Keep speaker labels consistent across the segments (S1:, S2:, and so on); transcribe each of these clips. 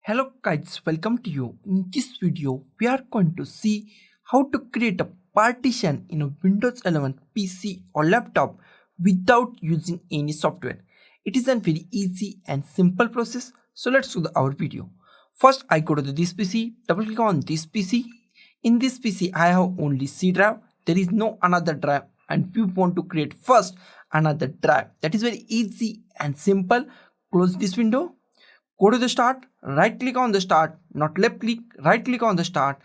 S1: Hello guys, welcome to you. In this video, we are going to see how to create a partition in a Windows 11 PC or laptop without using any software. It is a very easy and simple process. So let's do our video. First, I go to this PC, double click on this PC. In this PC, I have only C drive. There is no another drive, and we want to create first another drive. That is very easy and simple. Close this window. Go to the start, right click on the start, not left click, right click on the start.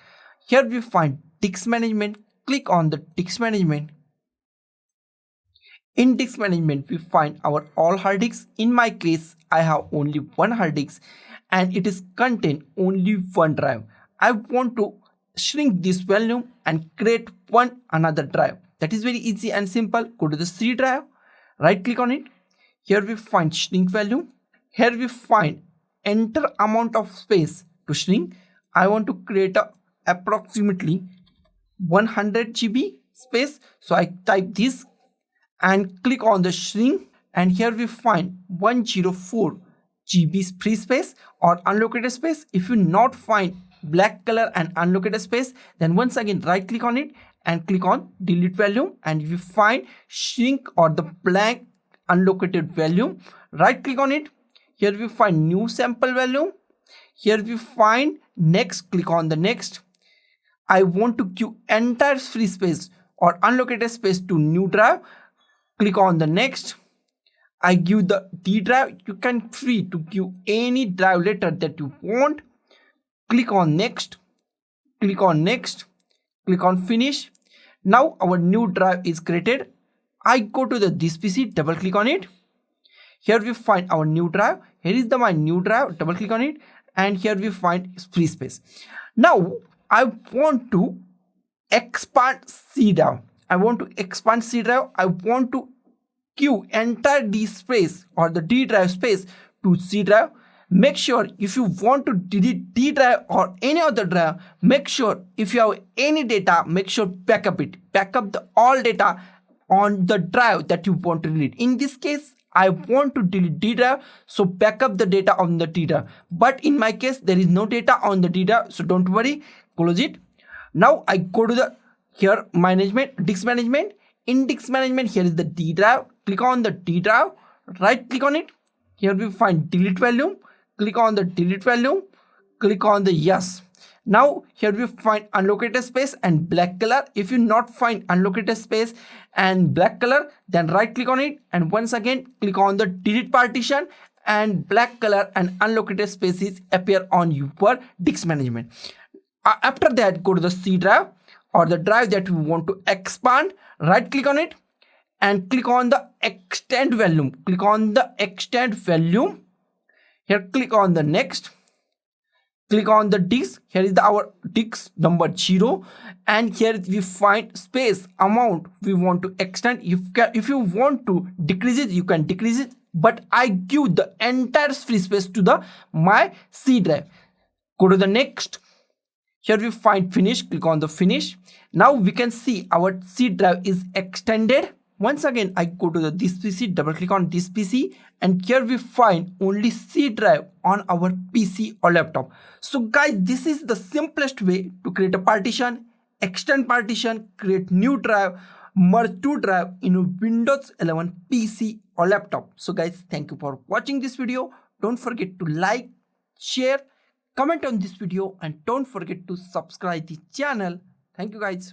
S1: Here we find disk management, click on the disk management. In disk management, we find our all hard disks. In my case, I have only one hard disk and it is contain only one drive. I want to shrink this volume and create one another drive. That is very easy and simple. Go to the C drive, right click on it. Here we find shrink volume. Here we find enter amount of space to shrink. I want to create a approximately 100 GB space, so I type this and click on the shrink, and here we find 104 GB free space or unallocated space. If you not find black color and unallocated space, then once again right click on it and click on delete volume, and if you find shrink or the blank unallocated volume, right click on it. Here we find new sample value. Here we find next, click on the next. I want to give entire free space or unallocated space to new drive. Click on the next. I give the D drive. You can free to give any drive later that you want. Click on next. Click on next. Click on finish. Now our new drive is created. I go to this PC, double click on it. Here we find our new drive. Here is my new drive. Double click on it, and here we find free space. Now I want to expand C drive. I want to expand C drive. I want to give entire D space or the D drive space to C drive. Make sure if you want to delete D drive or any other drive, make sure if you have any data, make sure backup it. Backup the all data on the drive that you want to delete. In this case, I want to delete D drive, so backup the data on the D drive. But in my case, there is no data on the D drive, so don't worry, close it. Now I go to the here management, disk management. In disk management, here is the D drive. Click on the D drive, right click on it. Here we find delete volume. Click on the delete volume. Click on the yes. Now here we find unallocated space and black color. If you not find unallocated space and black color, then right click on it and once again click on the delete partition, and black color and unallocated spaces appear on your disk management. After that, go to the C drive or the drive that you want to expand. Right click on it and click on the extend volume. Click on the extend volume. Here click on the next. Click on the disk. Here is our disk number 0, and here we find space amount we want to extend. If you want to decrease it, you can decrease it, but I give the entire free space to my C drive. Go to the next. Here we find finish. Click on the finish. Now we can see our C drive is extended. Once again, I go to this PC, double click on this PC, and here we find only C drive on our PC or laptop. So guys, this is the simplest way to create a partition, extend partition, create new drive, merge two drive in a Windows 11 PC or laptop. So guys, thank you for watching this video. Don't forget to like, share, comment on this video, and don't forget to subscribe the channel. Thank you guys.